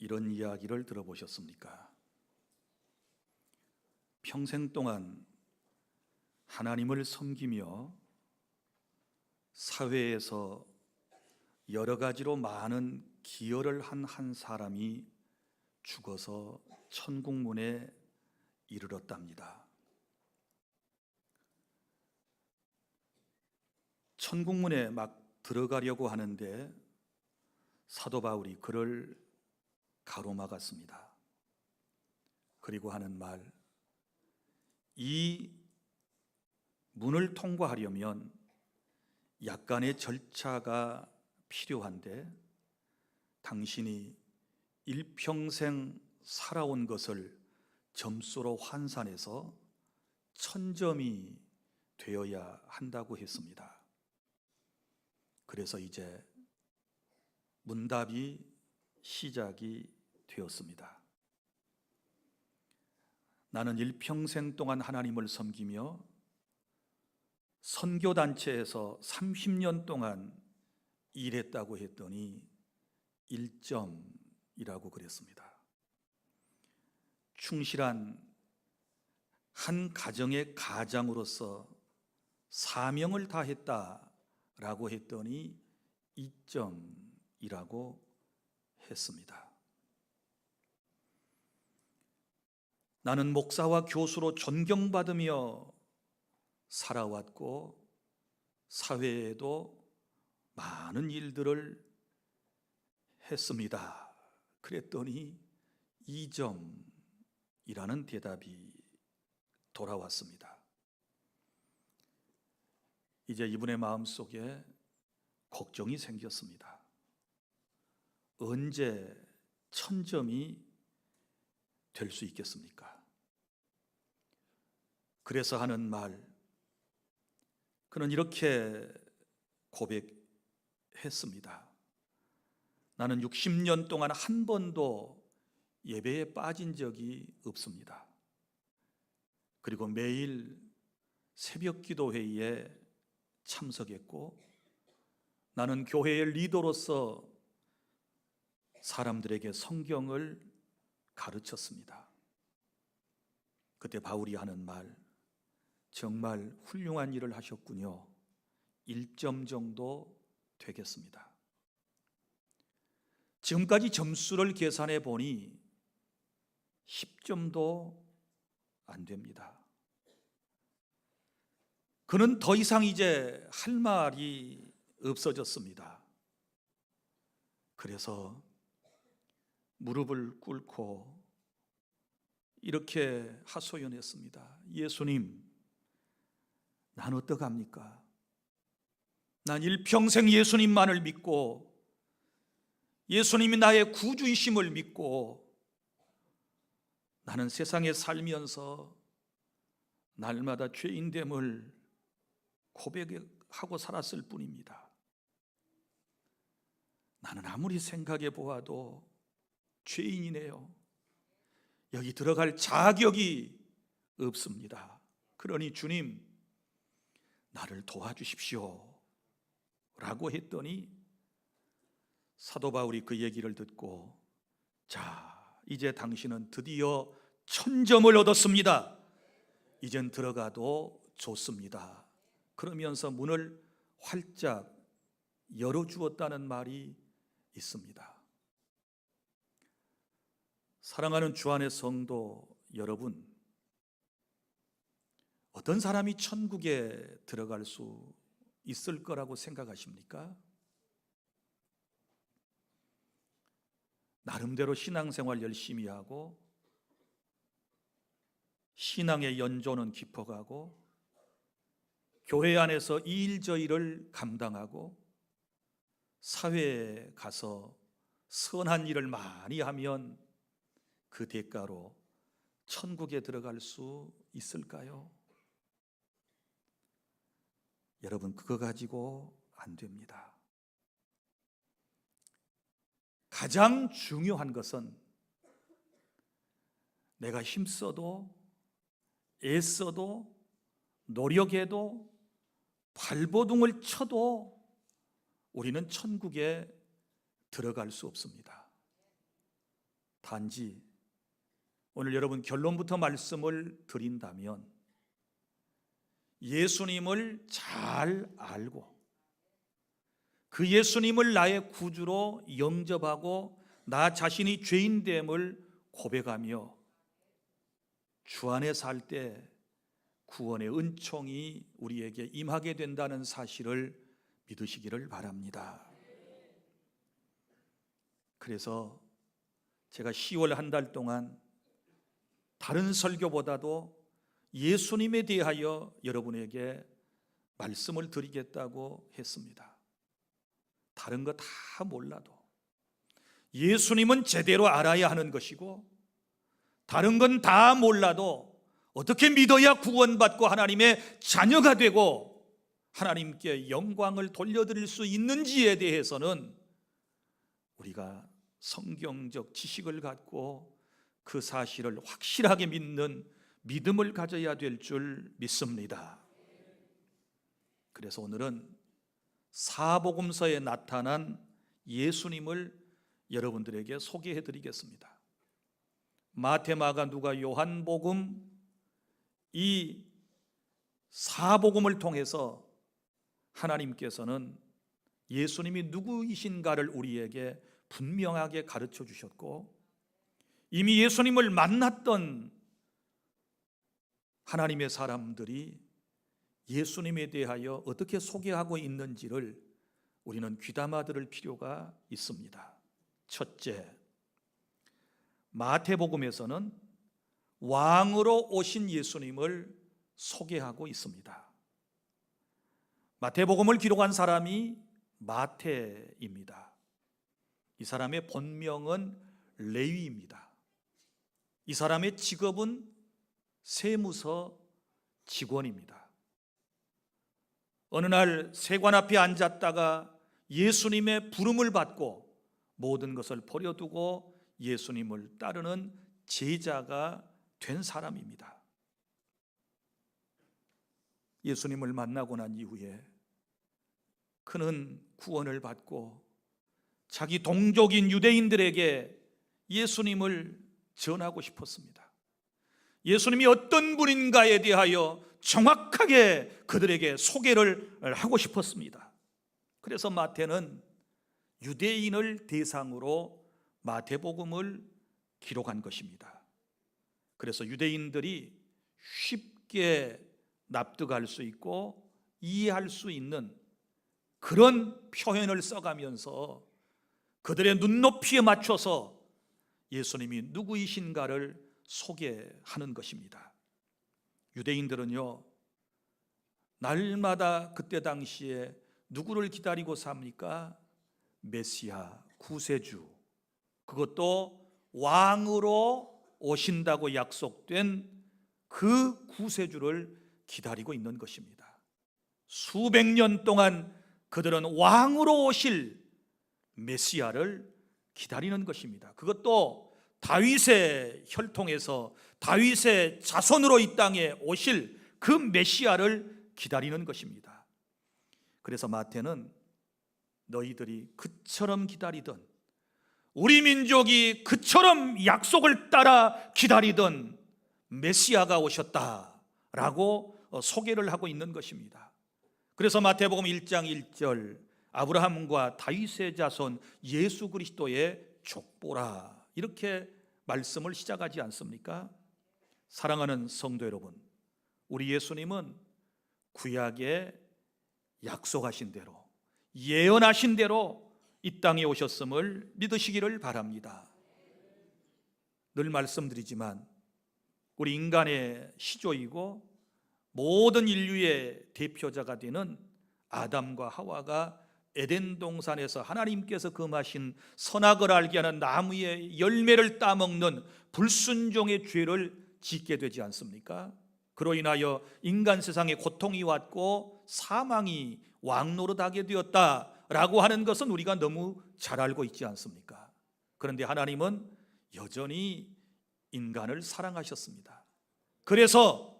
이런 이야기를 들어보셨습니까? 평생 동안 하나님을 섬기며 사회에서 여러 가지로 많은 기여를 한 사람이 죽어서 천국문에 이르렀답니다. 천국문에 막 들어가려고 하는데 사도 바울이 그를 가로막았습니다. 그리고 하는 말, 이 문을 통과하려면 약간의 절차가 필요한데 당신이 일평생 살아온 것을 점수로 환산해서 1000점이 되어야 한다고 했습니다. 그래서 이제 문답이 시작이 되었습니다. 나는 일평생 동안 하나님을 섬기며 선교단체에서 30년 동안 일했다고 했더니 1점이라고 그랬습니다. 충실한 한 가정의 가장으로서 사명을 다했다라고 했더니 2점이라고 했습니다. 나는 목사와 교수로 존경받으며 살아왔고 사회에도 많은 일들을 했습니다. 그랬더니 2점이라는 대답이 돌아왔습니다. 이제 이분의 마음속에 걱정이 생겼습니다. 언제 1000점이 될 수 있겠습니까? 그래서 하는 말, 그는 이렇게 고백했습니다. 나는 60년 동안 한 번도 예배에 빠진 적이 없습니다. 그리고 매일 새벽 기도 회의에 참석했고 나는 교회의 리더로서 사람들에게 성경을 가르쳤습니다. 그때 바울이 하는 말, 정말 훌륭한 일을 하셨군요. 1점 정도 되겠습니다. 지금까지 점수를 계산해 보니 10점도 안 됩니다. 그는 더 이상 이제 할 말이 없어졌습니다. 그래서 무릎을 꿇고 이렇게 하소연했습니다. 예수님, 난 어떡합니까? 난 일평생 예수님만을 믿고 예수님이 나의 구주이심을 믿고 나는 세상에 살면서 날마다 죄인됨을 고백하고 살았을 뿐입니다. 나는 아무리 생각해 보아도 죄인이네요. 여기 들어갈 자격이 없습니다. 그러니 주님, 나를 도와주십시오 라고 했더니 사도 바울이 그 얘기를 듣고, 자, 이제 당신은 드디어 1000점을 얻었습니다. 이젠 들어가도 좋습니다. 그러면서 문을 활짝 열어주었다는 말이 있습니다. 사랑하는 주 안의 성도 여러분, 어떤 사람이 천국에 들어갈 수 있을 거라고 생각하십니까? 나름대로 신앙생활 열심히 하고 신앙의 연조는 깊어가고 교회 안에서 이 일 저 일을 감당하고 사회에 가서 선한 일을 많이 하면 그 대가로 천국에 들어갈 수 있을까요? 여러분, 그거 가지고 안 됩니다. 가장 중요한 것은 내가 힘써도 애써도 노력해도 발버둥을 쳐도 우리는 천국에 들어갈 수 없습니다. 단지 오늘 여러분 결론부터 말씀을 드린다면 예수님을 잘 알고 그 예수님을 나의 구주로 영접하고 나 자신이 죄인됨을 고백하며 주 안에 살 때 구원의 은총이 우리에게 임하게 된다는 사실을 믿으시기를 바랍니다. 그래서 제가 10월 한 달 동안 다른 설교보다도 예수님에 대하여 여러분에게 말씀을 드리겠다고 했습니다. 다른 거 다 몰라도 예수님은 제대로 알아야 하는 것이고, 다른 건 다 몰라도 어떻게 믿어야 구원받고 하나님의 자녀가 되고 하나님께 영광을 돌려드릴 수 있는지에 대해서는 우리가 성경적 지식을 갖고 그 사실을 확실하게 믿는 믿음을 가져야 될 줄 믿습니다. 그래서 오늘은 사복음서에 나타난 예수님을 여러분들에게 소개해 드리겠습니다. 마태, 마가, 누가, 요한복음 이 사복음을 통해서 하나님께서는 예수님이 누구이신가를 우리에게 분명하게 가르쳐 주셨고, 이미 예수님을 만났던 하나님의 사람들이 예수님에 대하여 어떻게 소개하고 있는지를 우리는 귀담아 들을 필요가 있습니다. 첫째, 마태복음에서는 왕으로 오신 예수님을 소개하고 있습니다. 마태복음을 기록한 사람이 마태입니다. 이 사람의 본명은 레위입니다. 이 사람의 직업은 세무서 직원입니다. 어느 날 세관 앞에 앉았다가 예수님의 부름을 받고 모든 것을 버려두고 예수님을 따르는 제자가 된 사람입니다. 예수님을 만나고 난 이후에 그는 구원을 받고 자기 동족인 유대인들에게 예수님을 전하고 싶었습니다. 예수님이 어떤 분인가에 대하여 정확하게 그들에게 소개를 하고 싶었습니다. 그래서 마태는 유대인을 대상으로 마태복음을 기록한 것입니다. 그래서 유대인들이 쉽게 납득할 수 있고 이해할 수 있는 그런 표현을 써가면서 그들의 눈높이에 맞춰서 예수님이 누구이신가를 소개하는 것입니다. 유대인들은요, 날마다 그때 당시에 누구를 기다리고 삽니까? 메시아, 구세주, 그것도 왕으로 오신다고 약속된 그 구세주를 기다리고 있는 것입니다. 수백 년 동안 그들은 왕으로 오실 메시아를 기다리는 것입니다. 그것도 다윗의 혈통에서 다윗의 자손으로 이 땅에 오실 그 메시아를 기다리는 것입니다. 그래서 마태는 너희들이 그처럼 기다리던, 우리 민족이 그처럼 약속을 따라 기다리던 메시아가 오셨다라고 소개를 하고 있는 것입니다. 그래서 마태복음 1장 1절 아브라함과 다윗의 자손 예수 그리스도의 족보라, 이렇게 말씀을 시작하지 않습니까? 사랑하는 성도 여러분, 우리 예수님은 구약에 약속하신 대로, 예언하신 대로 이 땅에 오셨음을 믿으시기를 바랍니다. 늘 말씀드리지만 우리 인간의 시조이고 모든 인류의 대표자가 되는 아담과 하와가 에덴 동산에서 하나님께서 금하신 선악을 알게 하는 나무의 열매를 따먹는 불순종의 죄를 짓게 되지 않습니까? 그로 인하여 인간 세상에 고통이 왔고 사망이 왕노릇하게 되었다라고 하는 것은 우리가 너무 잘 알고 있지 않습니까? 그런데 하나님은 여전히 인간을 사랑하셨습니다. 그래서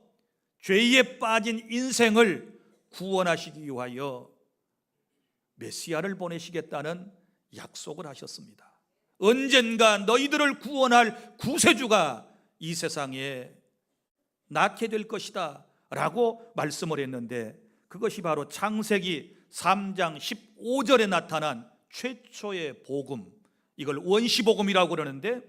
죄에 빠진 인생을 구원하시기 위하여 메시아를 보내시겠다는 약속을 하셨습니다. 언젠가 너희들을 구원할 구세주가 이 세상에 낳게 될 것이다 라고 말씀을 했는데, 그것이 바로 창세기 3장 15절에 나타난 최초의 복음, 이걸 원시복음이라고 그러는데,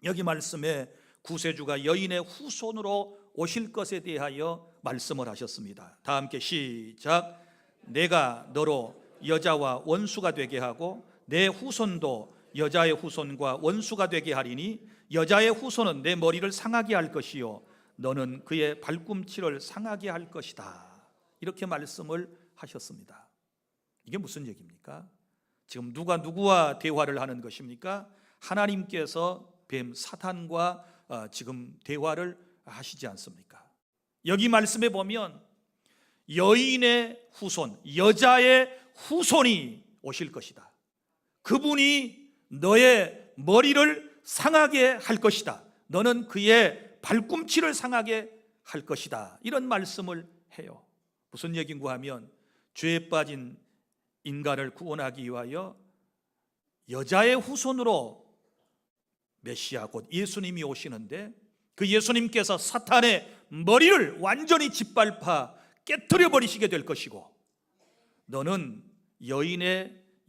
여기 말씀에 구세주가 여인의 후손으로 오실 것에 대하여 말씀을 하셨습니다. 다 함께 시작. 내가 너로 여자와 원수가 되게 하고 내 후손도 여자의 후손과 원수가 되게 하리니 여자의 후손은 내 머리를 상하게 할 것이요 너는 그의 발꿈치를 상하게 할 것이다. 이렇게 말씀을 하셨습니다. 이게 무슨 얘기입니까? 지금 누가 누구와 대화를 하는 것입니까? 하나님께서 뱀 사탄과 지금 대화를 하시지 않습니까? 여기 말씀에 보면 여인의 후손, 여자의 후손이 오실 것이다. 그분이 너의 머리를 상하게 할 것이다. 너는 그의 발꿈치를 상하게 할 것이다. 이런 말씀을 해요. 무슨 얘기인가 하면 죄에 빠진 인간을 구원하기 위하여 여자의 후손으로 메시아 곧 예수님이 오시는데, 그 예수님께서 사탄의 머리를 완전히 짓밟아 깨뜨려 버리시게 될 것이고, 너는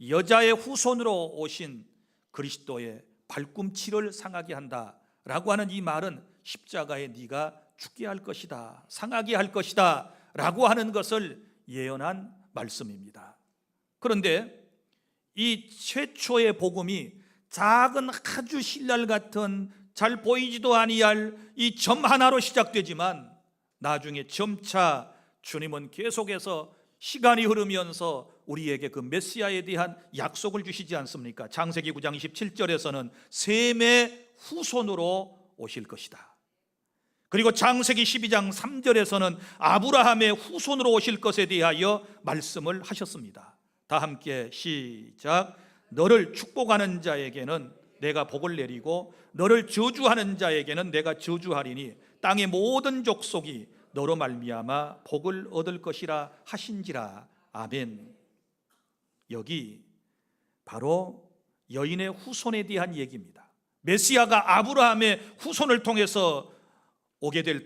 여자의 후손으로 오신 그리스도의 발꿈치를 상하게 한다라고 하는 이 말은 십자가에 네가 죽게 할 것이다, 상하게 할 것이다 라고 하는 것을 예언한 말씀입니다. 그런데 이 최초의 복음이 작은 아주 신랄 같은 잘 보이지도 아니할 이 점 하나로 시작되지만, 나중에 점차 주님은 계속해서 시간이 흐르면서 우리에게 그 메시아에 대한 약속을 주시지 않습니까? 창세기 9장 27절에서는 셈의 후손으로 오실 것이다. 그리고 창세기 12장 3절에서는 아브라함의 후손으로 오실 것에 대하여 말씀을 하셨습니다. 다 함께 시작. 너를 축복하는 자에게는 내가 복을 내리고 너를 저주하는 자에게는 내가 저주하리니 땅의 모든 족속이 너로 말미암아 복을 얻을 것이라 하신지라. 아멘. 여기 바로 여인의 후손에 대한 얘기입니다. 메시아가 아브라함의 후손을 통해서 오시게 될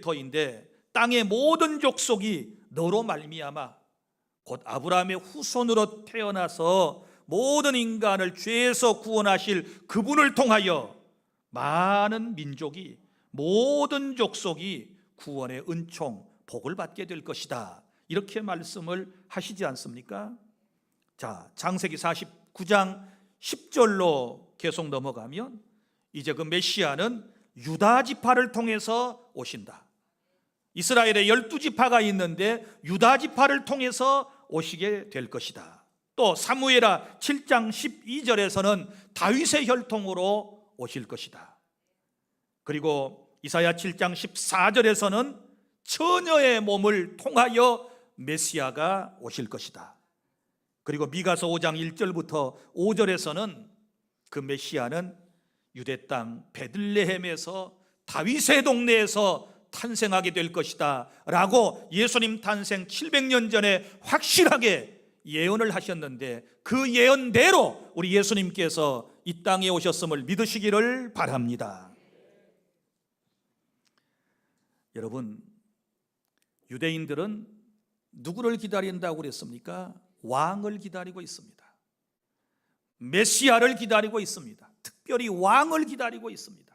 터인데, 땅의 모든 족속이 너로 말미암아, 곧 아브라함의 후손으로 태어나서 모든 인간을 죄에서 구원하실 그분을 통하여 많은 민족이, 모든 족속이 구원의 은총, 복을 받게 될 것이다. 이렇게 말씀을 하시지 않습니까? 자, 창세기 49장 10절로 계속 넘어가면 이제 그 메시아는 유다 지파를 통해서 오신다. 이스라엘에 12지파가 있는데 유다 지파를 통해서 오시게 될 것이다. 또 사무엘하 7장 12절에서는 다윗의 혈통으로 오실 것이다. 그리고 이사야 7장 14절에서는 처녀의 몸을 통하여 메시아가 오실 것이다. 그리고 미가서 5장 1절부터 5절에서는 그 메시아는 유대 땅 베들레헴에서 다윗의 동네에서 탄생하게 될 것이다 라고 예수님 탄생 700년 전에 확실하게 예언을 하셨는데, 그 예언대로 우리 예수님께서 이 땅에 오셨음을 믿으시기를 바랍니다. 여러분, 유대인들은 누구를 기다린다고 그랬습니까? 왕을 기다리고 있습니다. 메시아를 기다리고 있습니다. 특별히 왕을 기다리고 있습니다.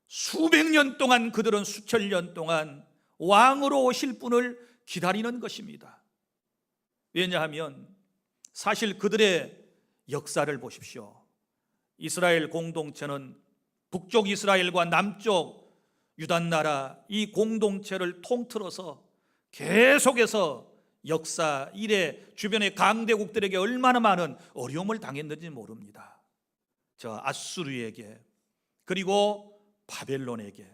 수백 년 동안, 그들은 수천 년 동안 왕으로 오실 분을 기다리는 것입니다. 왜냐하면 사실 그들의 역사를 보십시오. 이스라엘 공동체는 북쪽 이스라엘과 남쪽 유다나라 이 공동체를 통틀어서 계속해서 역사 이래 주변의 강대국들에게 얼마나 많은 어려움을 당했는지 모릅니다. 저 아수르에게, 그리고 바벨론에게,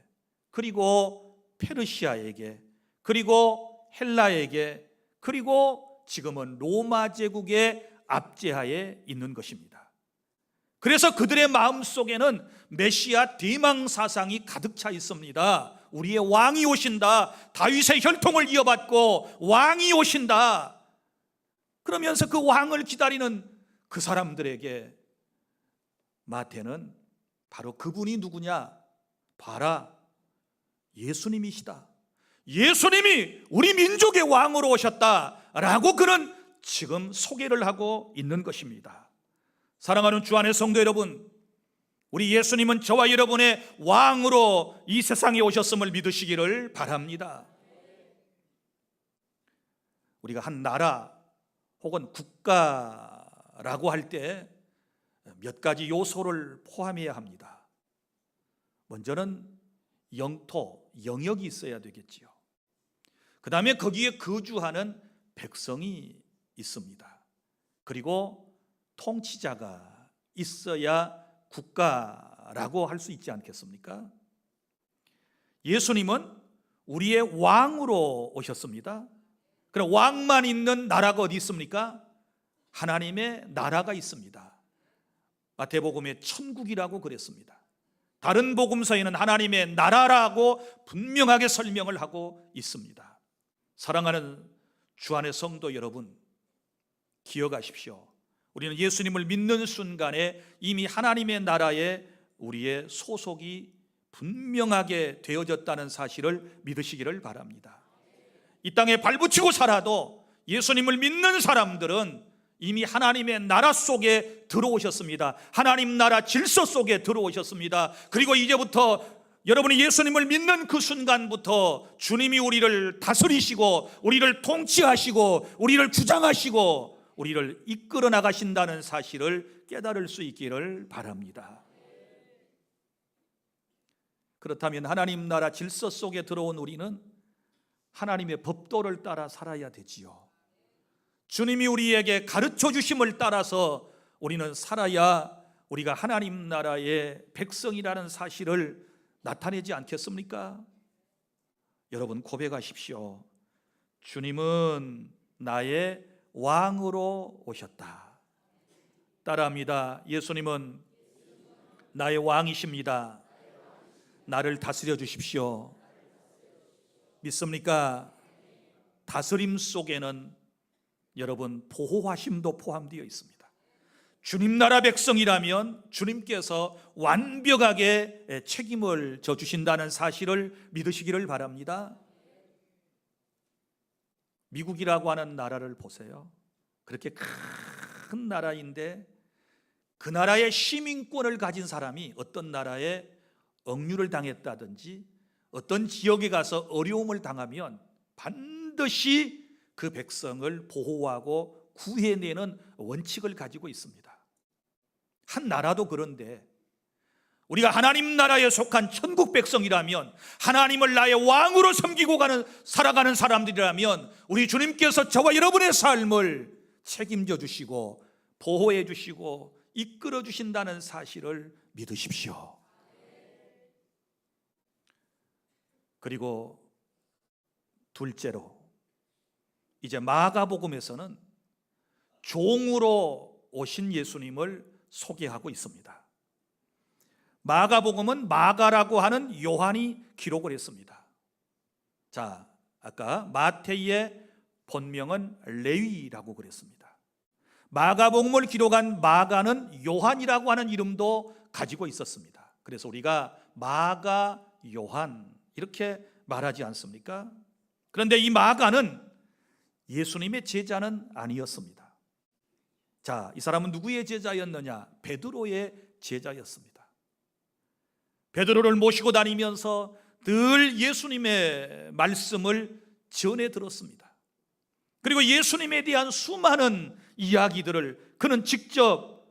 그리고 페르시아에게, 그리고 헬라에게, 그리고 지금은 로마 제국의 압제하에 있는 것입니다. 그래서 그들의 마음속에는 메시아 대망 사상이 가득 차 있습니다. 우리의 왕이 오신다, 다윗의 혈통을 이어받고 왕이 오신다. 그러면서 그 왕을 기다리는 그 사람들에게 마태는 바로 그분이 누구냐? 봐라, 예수님이시다. 예수님이 우리 민족의 왕으로 오셨다라고 그는 지금 소개를 하고 있는 것입니다. 사랑하는 주 안의 성도 여러분, 우리 예수님은 저와 여러분의 왕으로 이 세상에 오셨음을 믿으시기를 바랍니다. 우리가 한 나라 혹은 국가라고 할 때 몇 가지 요소를 포함해야 합니다. 먼저는 영토, 영역이 있어야 되겠지요. 그 다음에 거기에 거주하는 백성이 있습니다. 그리고 통치자가 있어야 국가라고 할 수 있지 않겠습니까? 예수님은 우리의 왕으로 오셨습니다. 그럼 왕만 있는 나라가 어디 있습니까? 하나님의 나라가 있습니다. 마태복음에 천국이라고 그랬습니다. 다른 복음서에는 하나님의 나라라고 분명하게 설명을 하고 있습니다. 사랑하는 주 안의 성도 여러분, 기억하십시오. 우리는 예수님을 믿는 순간에 이미 하나님의 나라에 우리의 소속이 분명하게 되어졌다는 사실을 믿으시기를 바랍니다. 이 땅에 발붙이고 살아도 예수님을 믿는 사람들은 이미 하나님의 나라 속에 들어오셨습니다. 하나님 나라 질서 속에 들어오셨습니다. 그리고 이제부터 여러분이 예수님을 믿는 그 순간부터 주님이 우리를 다스리시고 우리를 통치하시고 우리를 주장하시고 우리를 이끌어 나가신다는 사실을 깨달을 수 있기를 바랍니다. 그렇다면 하나님 나라 질서 속에 들어온 우리는 하나님의 법도를 따라 살아야 되지요. 주님이 우리에게 가르쳐 주심을 따라서 우리는 살아야 우리가 하나님 나라의 백성이라는 사실을 나타내지 않겠습니까? 여러분 고백하십시오. 주님은 나의 왕으로 오셨다. 따라합니다. 예수님은 나의 왕이십니다. 나를 다스려 주십시오. 믿습니까? 다스림 속에는 여러분 보호하심도 포함되어 있습니다. 주님 나라 백성이라면 주님께서 완벽하게 책임을 져주신다는 사실을 믿으시기를 바랍니다. 미국이라고 하는 나라를 보세요. 그렇게 큰 나라인데 그 나라의 시민권을 가진 사람이 어떤 나라에 억류를 당했다든지 어떤 지역에 가서 어려움을 당하면 반드시 그 백성을 보호하고 구해내는 원칙을 가지고 있습니다. 한 나라도 그런데 우리가 하나님 나라에 속한 천국 백성이라면, 하나님을 나의 왕으로 섬기고 살아가는 사람들이라면 우리 주님께서 저와 여러분의 삶을 책임져 주시고 보호해 주시고 이끌어 주신다는 사실을 믿으십시오. 그리고 둘째로, 이제 마가복음에서는 종으로 오신 예수님을 소개하고 있습니다. 마가복음은 마가라고 하는 요한이 기록을 했습니다. 자, 아까 마태의 본명은 레위라고 그랬습니다. 마가복음을 기록한 마가는 요한이라고 하는 이름도 가지고 있었습니다. 그래서 우리가 마가 요한 이렇게 말하지 않습니까? 그런데 이 마가는 예수님의 제자는 아니었습니다. 자, 이 사람은 누구의 제자였느냐? 베드로의 제자였습니다. 베드로를 모시고 다니면서 늘 예수님의 말씀을 전해 들었습니다. 그리고 예수님에 대한 수많은 이야기들을 그는 직접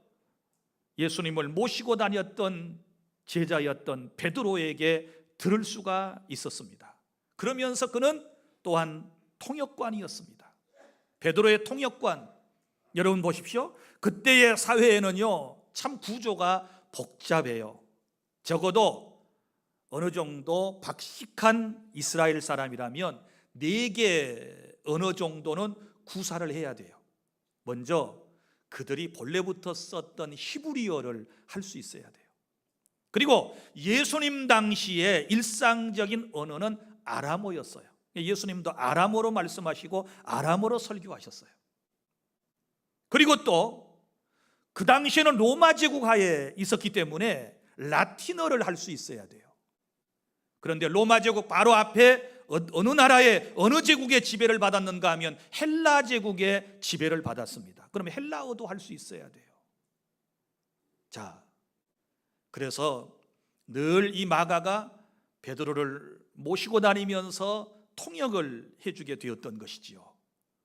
예수님을 모시고 다녔던 제자였던 베드로에게 들을 수가 있었습니다. 그러면서 그는 또한 통역관이었습니다. 베드로의 통역관, 여러분 보십시오. 그때의 사회에는요 참 구조가 복잡해요. 적어도 어느 정도 박식한 이스라엘 사람이라면 4개 언어 정도는 구사를 해야 돼요. 먼저 그들이 본래부터 썼던 히브리어를 할 수 있어야 돼요. 그리고 예수님 당시에 일상적인 언어는 아람어였어요. 예수님도 아람어로 말씀하시고 아람어로 설교하셨어요. 그리고 또 그 당시에는 로마 제국 하에 있었기 때문에 라틴어를 할 수 있어야 돼요. 그런데 로마 제국 바로 앞에 어느 나라의 어느 제국의 지배를 받았는가 하면 헬라 제국의 지배를 받았습니다. 그러면 헬라어도 할 수 있어야 돼요. 자, 그래서 늘 이 마가가 베드로를 모시고 다니면서 통역을 해주게 되었던 것이지요.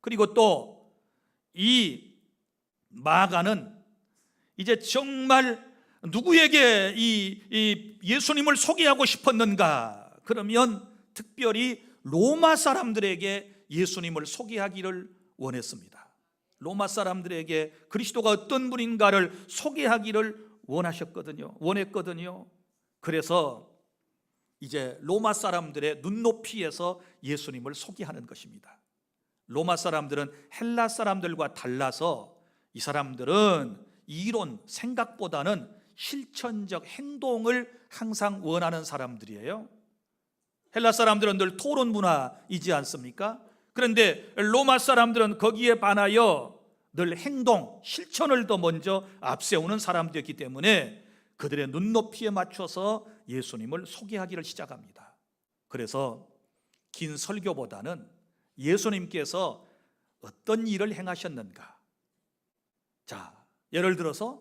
그리고 또 이 마가는 이제 정말 누구에게 이 예수님을 소개하고 싶었는가? 그러면 특별히 로마 사람들에게 예수님을 소개하기를 원했습니다. 로마 사람들에게 그리스도가 어떤 분인가를 소개하기를 원했거든요. 그래서 이제 로마 사람들의 눈높이에서 예수님을 소개하는 것입니다. 로마 사람들은 헬라 사람들과 달라서 이 사람들은 이론, 생각보다는 실천적 행동을 항상 원하는 사람들이에요. 헬라 사람들은 늘 토론 문화이지 않습니까? 그런데 로마 사람들은 거기에 반하여 늘 행동, 실천을 더 먼저 앞세우는 사람들이었기 때문에 그들의 눈높이에 맞춰서 예수님을 소개하기를 시작합니다. 그래서 긴 설교보다는 예수님께서 어떤 일을 행하셨는가? 자, 예를 들어서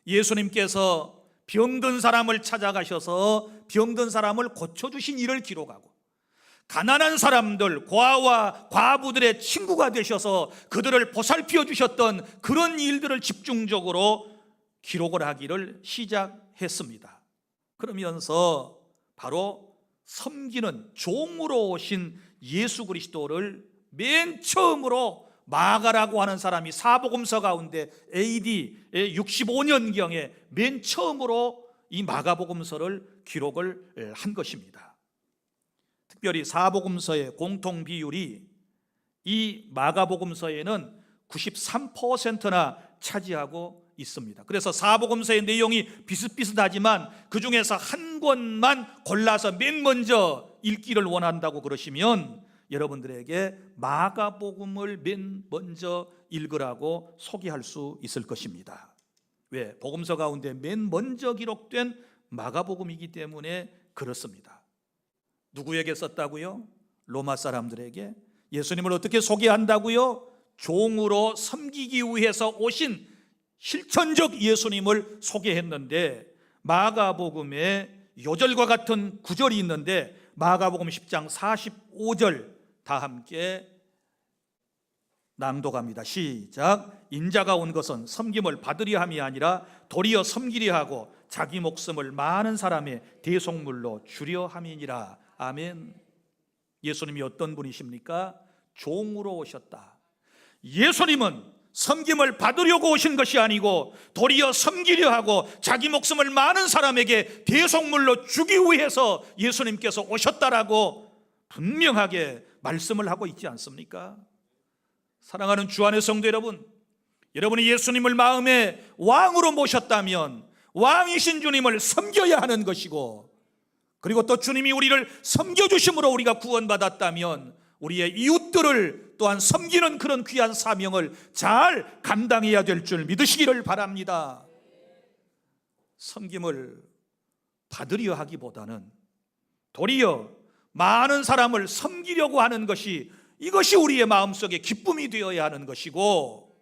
예수님께서 병든 사람을 찾아가셔서 병든 사람을 고쳐주신 일을 기록하고, 가난한 사람들, 고아와 과부들의 친구가 되셔서 그들을 보살펴 주셨던 그런 일들을 집중적으로 기록을 하기를 시작했습니다. 그러면서 바로 섬기는 종으로 오신 예수 그리스도를 맨 처음으로 마가라고 하는 사람이 사복음서 가운데 AD 65년경에 맨 처음으로 이 마가복음서를 기록을 한 것입니다. 특별히 사복음서의 공통 비율이 이 마가복음서에는 93%나 차지하고 있습니다. 그래서 사복음서의 내용이 비슷비슷하지만 그 중에서 한 권만 골라서 맨 먼저 읽기를 원한다고 그러시면 여러분들에게 마가복음을 맨 먼저 읽으라고 소개할 수 있을 것입니다. 왜? 복음서 가운데 맨 먼저 기록된 마가복음이기 때문에 그렇습니다. 누구에게 썼다고요? 로마 사람들에게. 예수님을 어떻게 소개한다고요? 종으로 섬기기 위해서 오신 실천적 예수님을 소개했는데, 마가복음에 요절과 같은 구절이 있는데 마가복음 10장 45절 다 함께 낭독합니다. 시작. 인자가 온 것은 섬김을 받으려 함이 아니라 도리어 섬기려 하고 자기 목숨을 많은 사람의 대속물로 주려 함이니라. 아멘. 예수님이 어떤 분이십니까? 종으로 오셨다. 예수님은 섬김을 받으려고 오신 것이 아니고 도리어 섬기려 하고 자기 목숨을 많은 사람에게 대속물로 주기 위해서 예수님께서 오셨다라고 분명하게 말씀을 하고 있지 않습니까? 사랑하는 주 안의 성도 여러분, 여러분이 예수님을 마음에 왕으로 모셨다면 왕이신 주님을 섬겨야 하는 것이고, 그리고 또 주님이 우리를 섬겨주심으로 우리가 구원받았다면 우리의 이웃들을 또한 섬기는 그런 귀한 사명을 잘 감당해야 될 줄 믿으시기를 바랍니다. 섬김을 받으려 하기보다는 도리어 많은 사람을 섬기려고 하는 것이, 이것이 우리의 마음속에 기쁨이 되어야 하는 것이고,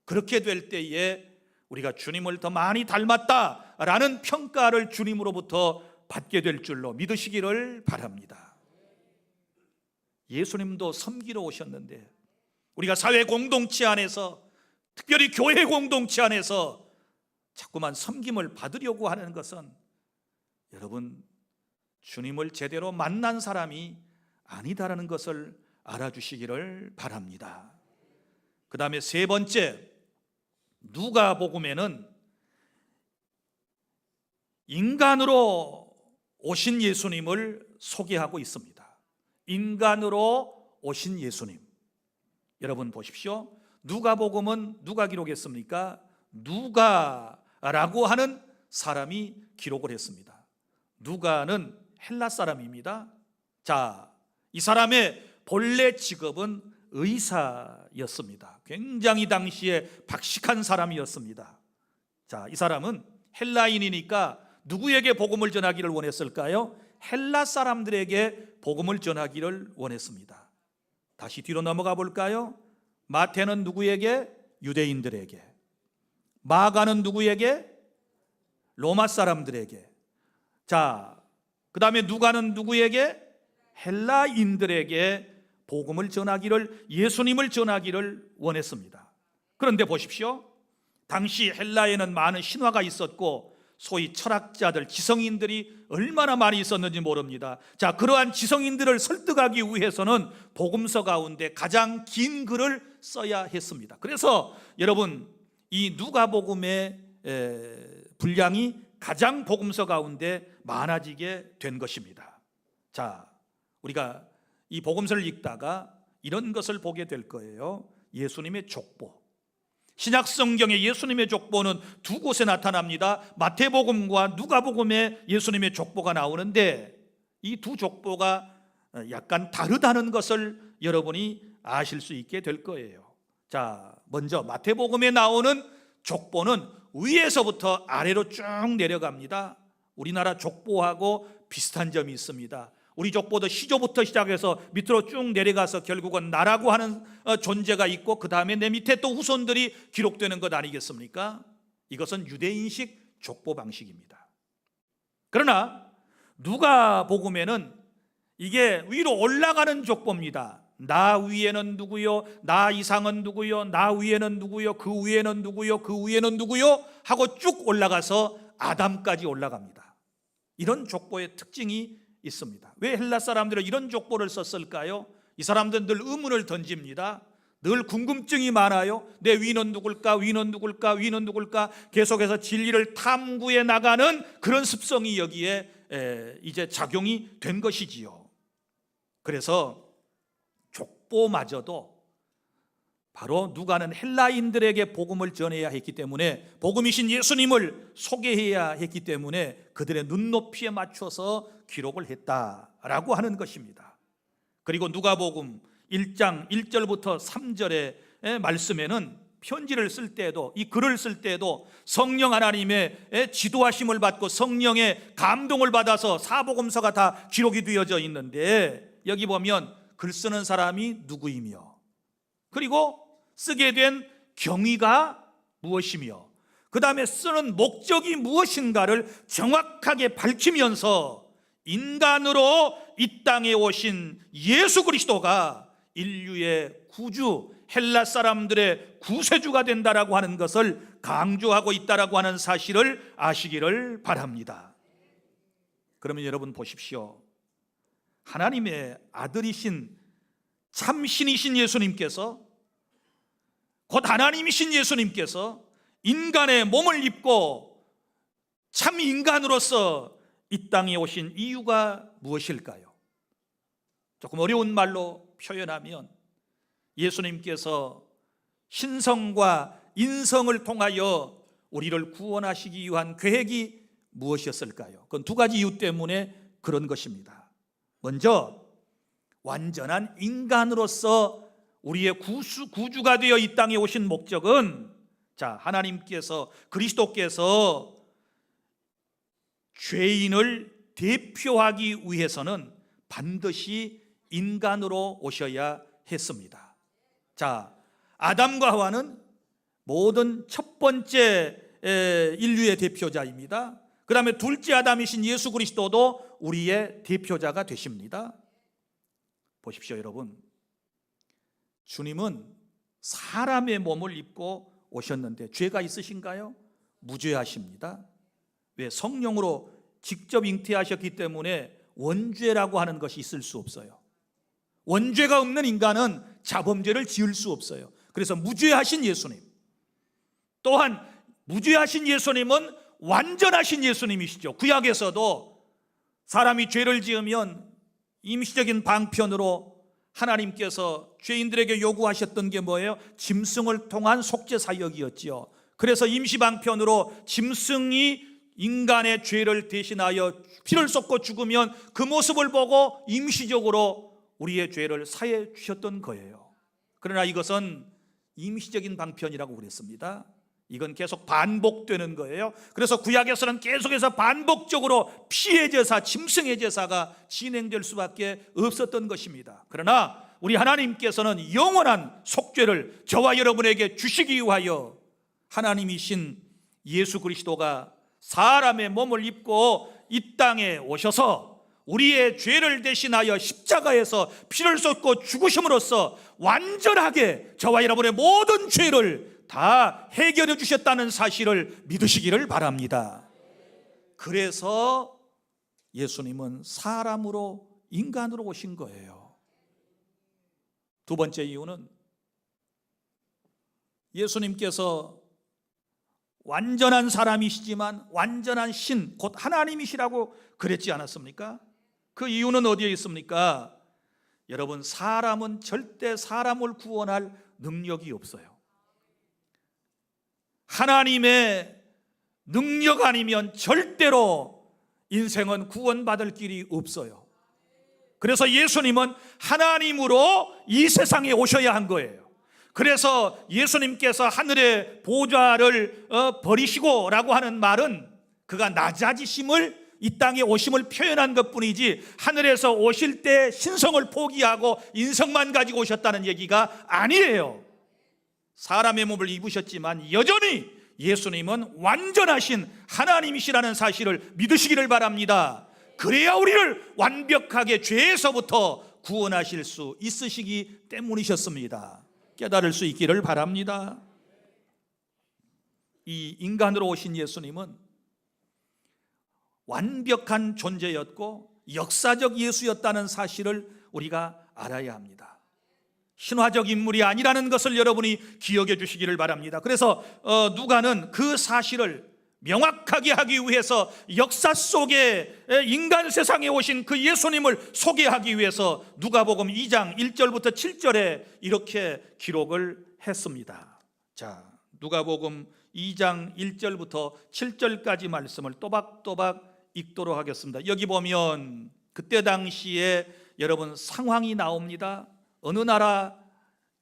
그렇게 될 때에 우리가 주님을 더 많이 닮았다라는 평가를 주님으로부터 받게 될 줄로 믿으시기를 바랍니다. 예수님도 섬기러 오셨는데 우리가 사회 공동체 안에서, 특별히 교회 공동체 안에서 자꾸만 섬김을 받으려고 하는 것은 여러분, 주님을 제대로 만난 사람이 아니다라는 것을 알아주시기를 바랍니다. 그 다음에 세 번째, 누가복음에는 인간으로 오신 예수님을 소개하고 있습니다. 인간으로 오신 예수님. 여러분 보십시오. 누가복음은 누가 기록했습니까? 누가라고 하는 사람이 기록을 했습니다. 누가는 헬라 사람입니다. 자, 이 사람의 본래 직업은 의사였습니다. 굉장히 당시에 박식한 사람이었습니다. 자, 이 사람은 헬라인이니까 누구에게 복음을 전하기를 원했을까요? 헬라 사람들에게 복음을 전하기를 원했습니다. 다시 뒤로 넘어가 볼까요? 마태는 누구에게? 유대인들에게. 마가는 누구에게? 로마 사람들에게. 자, 그 다음에 누가는 누구에게? 헬라인들에게 복음을 전하기를, 예수님을 전하기를 원했습니다. 그런데 보십시오. 당시 헬라에는 많은 신화가 있었고 소위 철학자들, 지성인들이 얼마나 많이 있었는지 모릅니다. 자, 그러한 지성인들을 설득하기 위해서는 복음서 가운데 가장 긴 글을 써야 했습니다. 그래서 여러분, 이 누가복음의 분량이 가장 복음서 가운데 많아지게 된 것입니다. 자, 우리가 이 복음서를 읽다가 이런 것을 보게 될 거예요. 예수님의 족보. 신약 성경에 예수님의 족보는 두 곳에 나타납니다. 마태복음과 누가복음에 예수님의 족보가 나오는데 이 두 족보가 약간 다르다는 것을 여러분이 아실 수 있게 될 거예요. 자, 먼저 마태복음에 나오는 족보는 위에서부터 아래로 쭉 내려갑니다. 우리나라 족보하고 비슷한 점이 있습니다. 우리 족보도 시조부터 시작해서 밑으로 쭉 내려가서 결국은 나라고 하는 존재가 있고 그 다음에 내 밑에 또 후손들이 기록되는 것 아니겠습니까? 이것은 유대인식 족보 방식입니다. 그러나 누가복음에는 이게 위로 올라가는 족보입니다. 나 위에는 누구요? 나 이상은 누구요? 나 위에는 누구요? 그 위에는 누구요? 그 위에는 누구요? 하고 쭉 올라가서 아담까지 올라갑니다. 이런 족보의 특징이 있습니다. 왜 헬라 사람들은 이런 족보를 썼을까요? 이 사람들은 늘 의문을 던집니다. 늘 궁금증이 많아요. 내 위는 누굴까? 위는 누굴까? 위는 누굴까? 계속해서 진리를 탐구해 나가는 그런 습성이 여기에 이제 작용이 된 것이지요. 그래서 족보마저도 바로 누가는 헬라인들에게 복음을 전해야 했기 때문에, 복음이신 예수님을 소개해야 했기 때문에 그들의 눈높이에 맞춰서 기록을 했다라고 하는 것입니다. 그리고 누가복음 1장 1절부터 3절의 말씀에는 편지를 쓸 때에도, 이 글을 쓸 때에도 성령 하나님의 지도하심을 받고 성령의 감동을 받아서 사복음서가 다 기록이 되어져 있는데, 여기 보면 글 쓰는 사람이 누구이며, 그리고 쓰게 된 경위가 무엇이며, 그 다음에 쓰는 목적이 무엇인가를 정확하게 밝히면서 인간으로 이 땅에 오신 예수 그리스도가 인류의 구주, 헬라 사람들의 구세주가 된다라고 하는 것을 강조하고 있다라고 하는 사실을 아시기를 바랍니다. 그러면 여러분 보십시오. 하나님의 아들이신 참신이신 예수님께서, 곧 하나님이신 예수님께서 인간의 몸을 입고 참 인간으로서 이 땅에 오신 이유가 무엇일까요? 조금 어려운 말로 표현하면 예수님께서 신성과 인성을 통하여 우리를 구원하시기 위한 계획이 무엇이었을까요? 그건 두 가지 이유 때문에 그런 것입니다. 먼저 완전한 인간으로서 우리의 구주가 되어 이 땅에 오신 목적은, 자, 하나님께서, 그리스도께서 죄인을 대표하기 위해서는 반드시 인간으로 오셔야 했습니다. 자, 아담과 하와는 모든 첫 번째 인류의 대표자입니다. 그 다음에 둘째 아담이신 예수 그리스도도 우리의 대표자가 되십니다. 보십시오, 여러분. 주님은 사람의 몸을 입고 오셨는데 죄가 있으신가요? 무죄하십니다. 왜? 성령으로 직접 잉태하셨기 때문에 원죄라고 하는 것이 있을 수 없어요. 원죄가 없는 인간은 자범죄를 지을 수 없어요. 그래서 무죄하신 예수님, 또한 무죄하신 예수님은 완전하신 예수님이시죠. 구약에서도 사람이 죄를 지으면 임시적인 방편으로 하나님께서 죄인들에게 요구하셨던 게 뭐예요? 짐승을 통한 속죄 사역이었지요. 그래서 임시방편으로 짐승이 인간의 죄를 대신하여 피를 쏟고 죽으면 그 모습을 보고 임시적으로 우리의 죄를 사해 주셨던 거예요. 그러나 이것은 임시적인 방편이라고 그랬습니다. 이건 계속 반복되는 거예요. 그래서 구약에서는 계속해서 반복적으로 피의 제사, 짐승의 제사가 진행될 수밖에 없었던 것입니다. 그러나 우리 하나님께서는 영원한 속죄를 저와 여러분에게 주시기 위하여 하나님이신 예수 그리스도가 사람의 몸을 입고 이 땅에 오셔서 우리의 죄를 대신하여 십자가에서 피를 쏟고 죽으심으로써 완전하게 저와 여러분의 모든 죄를 다 해결해 주셨다는 사실을 믿으시기를 바랍니다. 그래서 예수님은 사람으로, 인간으로 오신 거예요. 두 번째 이유는 예수님께서 완전한 사람이시지만 완전한 신, 곧 하나님이시라고 그랬지 않았습니까? 그 이유는 어디에 있습니까? 여러분, 사람은 절대 사람을 구원할 능력이 없어요. 하나님의 능력 아니면 절대로 인생은 구원받을 길이 없어요. 그래서 예수님은 하나님으로 이 세상에 오셔야 한 거예요. 그래서 예수님께서 하늘의 보좌를 버리시고 라고 하는 말은 그가 낮아지심을, 이 땅에 오심을 표현한 것뿐이지 하늘에서 오실 때 신성을 포기하고 인성만 가지고 오셨다는 얘기가 아니에요. 사람의 몸을 입으셨지만 여전히 예수님은 완전하신 하나님이시라는 사실을 믿으시기를 바랍니다. 그래야 우리를 완벽하게 죄에서부터 구원하실 수 있으시기 때문이셨습니다. 깨달을 수 있기를 바랍니다. 이 인간으로 오신 예수님은 완벽한 존재였고 역사적 예수였다는 사실을 우리가 알아야 합니다. 신화적 인물이 아니라는 것을 여러분이 기억해 주시기를 바랍니다. 그래서 누가는 그 사실을 명확하게 하기 위해서 역사 속에 인간 세상에 오신 그 예수님을 소개하기 위해서 누가복음 2장 1절부터 7절에 이렇게 기록을 했습니다. 자, 누가복음 2장 1절부터 7절까지 말씀을 또박또박 읽도록 하겠습니다. 여기 보면 그때 당시에 여러분 상황이 나옵니다. 어느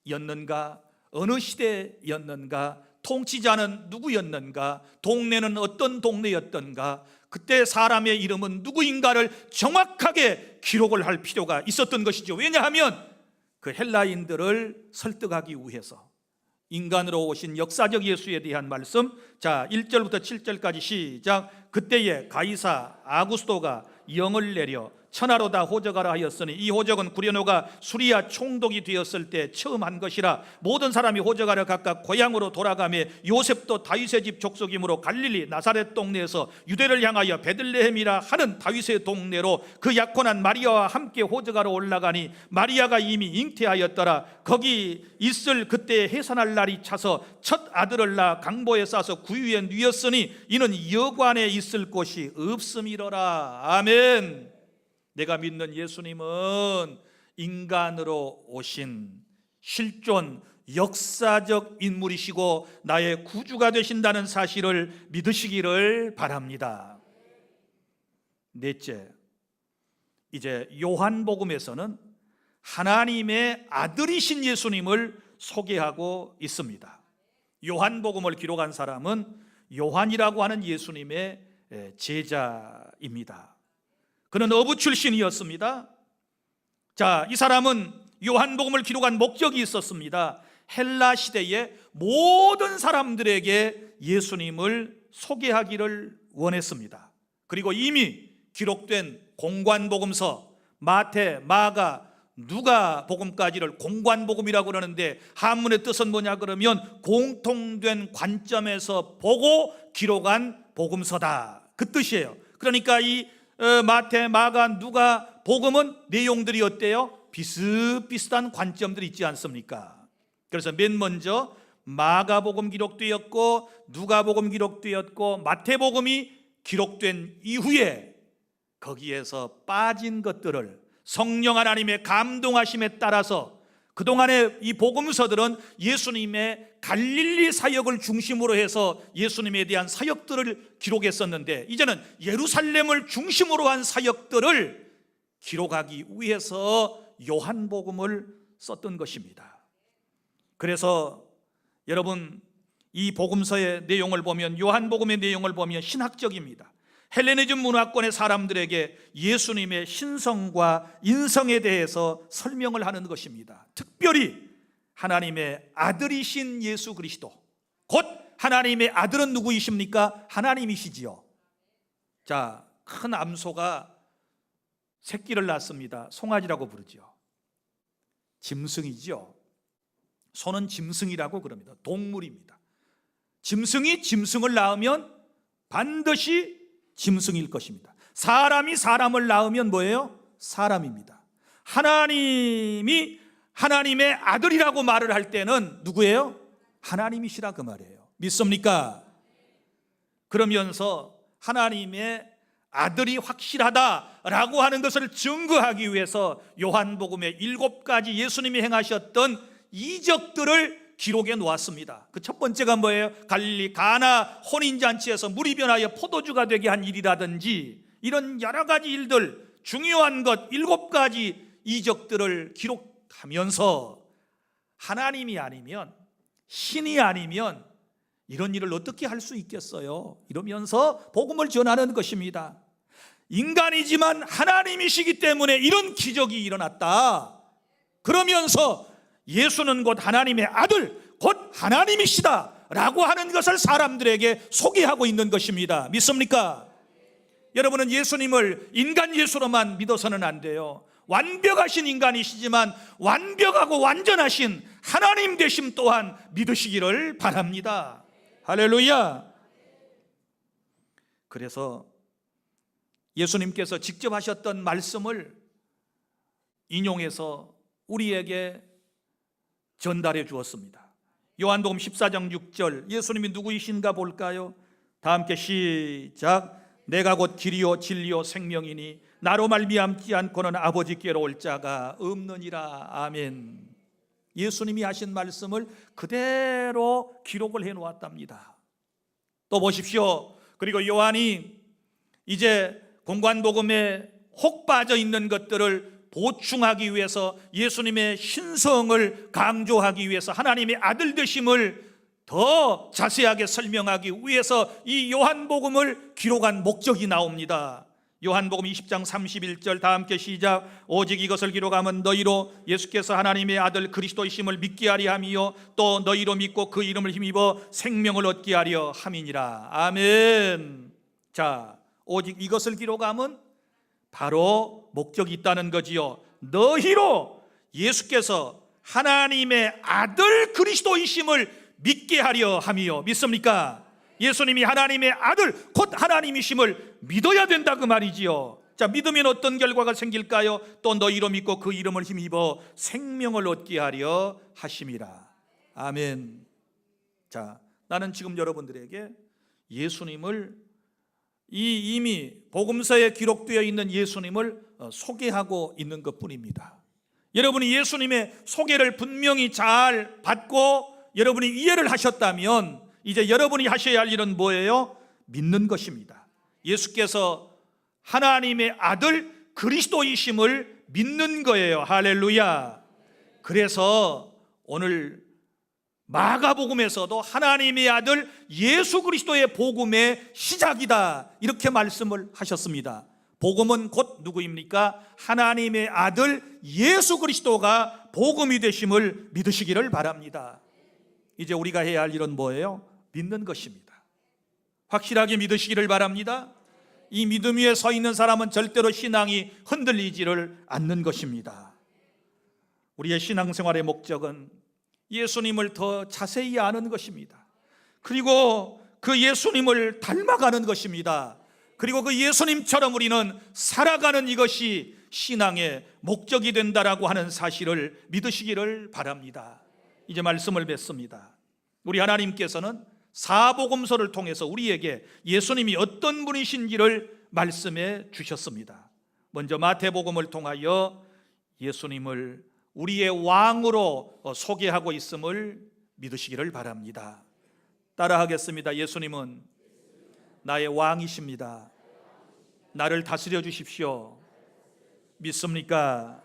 나라였는가, 어느 시대였는가, 통치자는 누구였는가, 동네는 어떤 동네였던가, 그때 사람의 이름은 누구인가를 정확하게 기록을 할 필요가 있었던 것이죠. 왜냐하면 그 헬라인들을 설득하기 위해서. 인간으로 오신 역사적 예수에 대한 말씀, 자 1절부터 7절까지 시작. 그때에 가이사 아구스토가 영을 내려 천하로 다 호적하라 하였으니 이 호적은 구려노가 수리아 총독이 되었을 때 처음 한 것이라. 모든 사람이 호적하려 각각 고향으로 돌아가며 요셉도 다윗의 집 족속이므로 갈릴리 나사렛 동네에서 유대를 향하여 베들레헴이라 하는 다윗의 동네로 그 약혼한 마리아와 함께 호적하러 올라가니 마리아가 이미 잉태하였더라. 거기 있을 그때 해산할 날이 차서 첫 아들을 낳아 강보에 싸서 구유에 누였으니 이는 여관에 있을 곳이 없음이로라. 아멘. 내가 믿는 예수님은 인간으로 오신 실존 역사적 인물이시고 나의 구주가 되신다는 사실을 믿으시기를 바랍니다. 넷째, 이제 요한복음에서는 하나님의 아들이신 예수님을 소개하고 있습니다. 요한복음을 기록한 사람은 요한이라고 하는 예수님의 제자입니다. 그는 어부 출신이었습니다. 자, 이 사람은 요한복음을 기록한 목적이 있었습니다. 헬라 시대의 모든 사람들에게 예수님을 소개하기를 원했습니다. 그리고 이미 기록된 공관복음서, 마태, 마가, 누가 복음까지를 공관복음이라고 그러는데 한문의 뜻은 뭐냐 그러면 공통된 관점에서 보고 기록한 복음서다, 그 뜻이에요. 그러니까 이 마태, 마가, 누가 복음은 내용들이 어때요? 비슷비슷한 관점들이 있지 않습니까? 그래서 맨 먼저 마가복음 기록되었고 누가복음 기록되었고 마태복음이 기록된 이후에 거기에서 빠진 것들을 성령 하나님의 감동하심에 따라서 그동안의 이 복음서들은 예수님의 갈릴리 사역을 중심으로 해서 예수님에 대한 사역들을 기록했었는데 이제는 예루살렘을 중심으로 한 사역들을 기록하기 위해서 요한복음을 썼던 것입니다. 그래서 여러분, 이 복음서의 내용을 보면, 요한복음의 내용을 보면 신학적입니다. 헬레니즘 문화권의 사람들에게 예수님의 신성과 인성에 대해서 설명을 하는 것입니다. 특별히 하나님의 아들이신 예수 그리스도, 곧 하나님의 아들은 누구이십니까? 하나님이시지요. 자, 큰 암소가 새끼를 낳습니다. 송아지라고 부르죠. 짐승이죠. 소는 짐승이라고 그럽니다. 동물입니다. 짐승이 짐승을 낳으면 반드시 짐승일 것입니다. 사람이 사람을 낳으면 뭐예요? 사람입니다. 하나님이 하나님의 아들이라고 말을 할 때는 누구예요? 하나님이시라 그 말이에요. 믿습니까? 그러면서 하나님의 아들이 확실하다라고 하는 것을 증거하기 위해서 요한복음의 7가지 예수님이 행하셨던 이적들을 기록해 놓았습니다. 그 첫 번째가 뭐예요? 갈릴리 가나 혼인잔치에서 물이 변하여 포도주가 되게 한 일이라든지, 이런 여러 가지 일들, 중요한 것 7가지 이적들을 기록하면서 하나님이 아니면, 신이 아니면 이런 일을 어떻게 할 수 있겠어요? 이러면서 복음을 전하는 것입니다. 인간이지만 하나님이시기 때문에 이런 기적이 일어났다. 그러면서 예수는 곧 하나님의 아들, 곧 하나님이시다 라고 하는 것을 사람들에게 소개하고 있는 것입니다. 믿습니까? 여러분은 예수님을 인간 예수로만 믿어서는 안 돼요. 완벽하신 인간이시지만 완벽하고 완전하신 하나님 되심 또한 믿으시기를 바랍니다. 할렐루야. 그래서 예수님께서 직접 하셨던 말씀을 인용해서 우리에게 전달해 주었습니다. 요한복음 14장 6절, 예수님이 누구이신가 볼까요? 다 함께 시작. 내가 곧 길이요 진리요 생명이니 나로 말미암지 않고는 아버지께로 올 자가 없느니라. 아멘. 예수님이 하신 말씀을 그대로 기록을 해 놓았답니다. 또 보십시오. 그리고 요한이 이제 공관복음에 혹 빠져 있는 것들을 보충하기 위해서, 예수님의 신성을 강조하기 위해서, 하나님의 아들 되심을 더 자세하게 설명하기 위해서 이 요한복음을 기록한 목적이 나옵니다. 요한복음 20장 31절 다 함께 시작. 오직 이것을 기록하면 너희로 예수께서 하나님의 아들 그리스도이심을 믿게 하려 함이요 또 너희로 믿고 그 이름을 힘입어 생명을 얻게 하려 함이니라. 아멘. 자, 오직 이것을 기록하면 바로 목적이 있다는 거지요. 너희로 예수께서 하나님의 아들 그리스도이심을 믿게 하려 함이요. 믿습니까? 예수님이 하나님의 아들 곧 하나님이심을 믿어야 된다 그 말이지요. 자, 믿으면 어떤 결과가 생길까요? 또 너희로 믿고 그 이름을 힘입어 생명을 얻게 하려 하심이라. 아멘. 자, 나는 지금 여러분들에게 예수님을, 이미 복음서에 기록되어 있는 예수님을 소개하고 있는 것뿐입니다. 여러분이 예수님의 소개를 분명히 잘 받고 여러분이 이해를 하셨다면 이제 여러분이 하셔야 할 일은 뭐예요? 믿는 것입니다. 예수께서 하나님의 아들 그리스도이심을 믿는 거예요. 할렐루야. 그래서 오늘 마가복음에서도 하나님의 아들 예수 그리스도의 복음의 시작이다 이렇게 말씀을 하셨습니다. 복음은 곧 누구입니까? 하나님의 아들 예수 그리스도가 복음이 되심을 믿으시기를 바랍니다. 이제 우리가 해야 할 일은 뭐예요? 믿는 것입니다. 확실하게 믿으시기를 바랍니다. 이 믿음 위에 서 있는 사람은 절대로 신앙이 흔들리지를 않는 것입니다. 우리의 신앙생활의 목적은 예수님을 더 자세히 아는 것입니다. 그리고 그 예수님을 닮아가는 것입니다. 그리고 그 예수님처럼 우리는 살아가는 이것이 신앙의 목적이 된다라고 하는 사실을 믿으시기를 바랍니다. 이제 말씀을 맺습니다. 우리 하나님께서는 사복음서를 통해서 우리에게 예수님이 어떤 분이신지를 말씀해 주셨습니다. 먼저 마태복음을 통하여 예수님을 우리의 왕으로 소개하고 있음을 믿으시기를 바랍니다. 따라하겠습니다. 예수님은 나의 왕이십니다. 나를 다스려 주십시오. 믿습니까?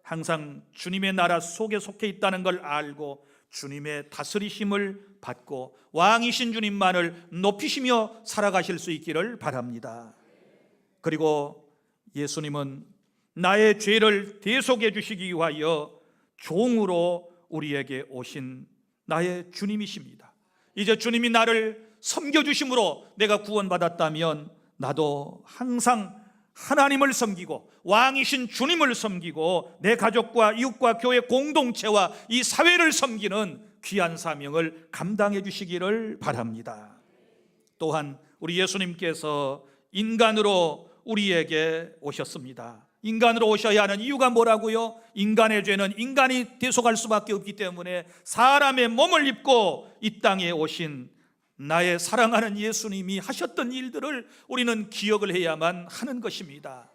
항상 주님의 나라 속에 속해 있다는 걸 알고 주님의 다스리심을 받고 왕이신 주님만을 높이시며 살아가실 수 있기를 바랍니다. 그리고 예수님은 나의 죄를 대속해 주시기 위하여 종으로 우리에게 오신 나의 주님이십니다. 이제 주님이 나를 섬겨주심으로 내가 구원받았다면 나도 항상 하나님을 섬기고 왕이신 주님을 섬기고 내 가족과 이웃과 교회 공동체와 이 사회를 섬기는 귀한 사명을 감당해 주시기를 바랍니다. 또한 우리 예수님께서 인간으로 우리에게 오셨습니다. 인간으로 오셔야 하는 이유가 뭐라고요? 인간의 죄는 인간이 대속할 수밖에 없기 때문에 사람의 몸을 입고 이 땅에 오신 나의 사랑하는 예수님이 하셨던 일들을 우리는 기억을 해야만 하는 것입니다.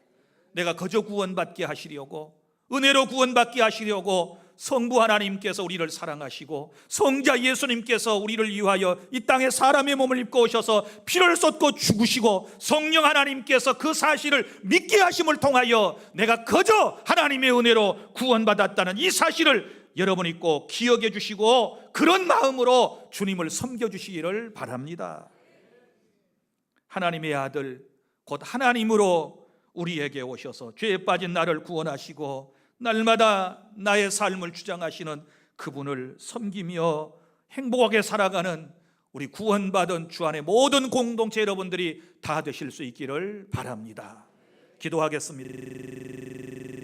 내가 거저 구원받게 하시려고, 은혜로 구원받게 하시려고 성부 하나님께서 우리를 사랑하시고 성자 예수님께서 우리를 위하여 이 땅에 사람의 몸을 입고 오셔서 피를 쏟고 죽으시고 성령 하나님께서 그 사실을 믿게 하심을 통하여 내가 거저 하나님의 은혜로 구원받았다는 이 사실을 여러분이 꼭 기억해 주시고 그런 마음으로 주님을 섬겨주시기를 바랍니다. 하나님의 아들 곧 하나님으로 우리에게 오셔서 죄에 빠진 나를 구원하시고 날마다 나의 삶을 주장하시는 그분을 섬기며 행복하게 살아가는 우리 구원받은 주 안의 모든 공동체 여러분들이 다 되실 수 있기를 바랍니다. 기도하겠습니다.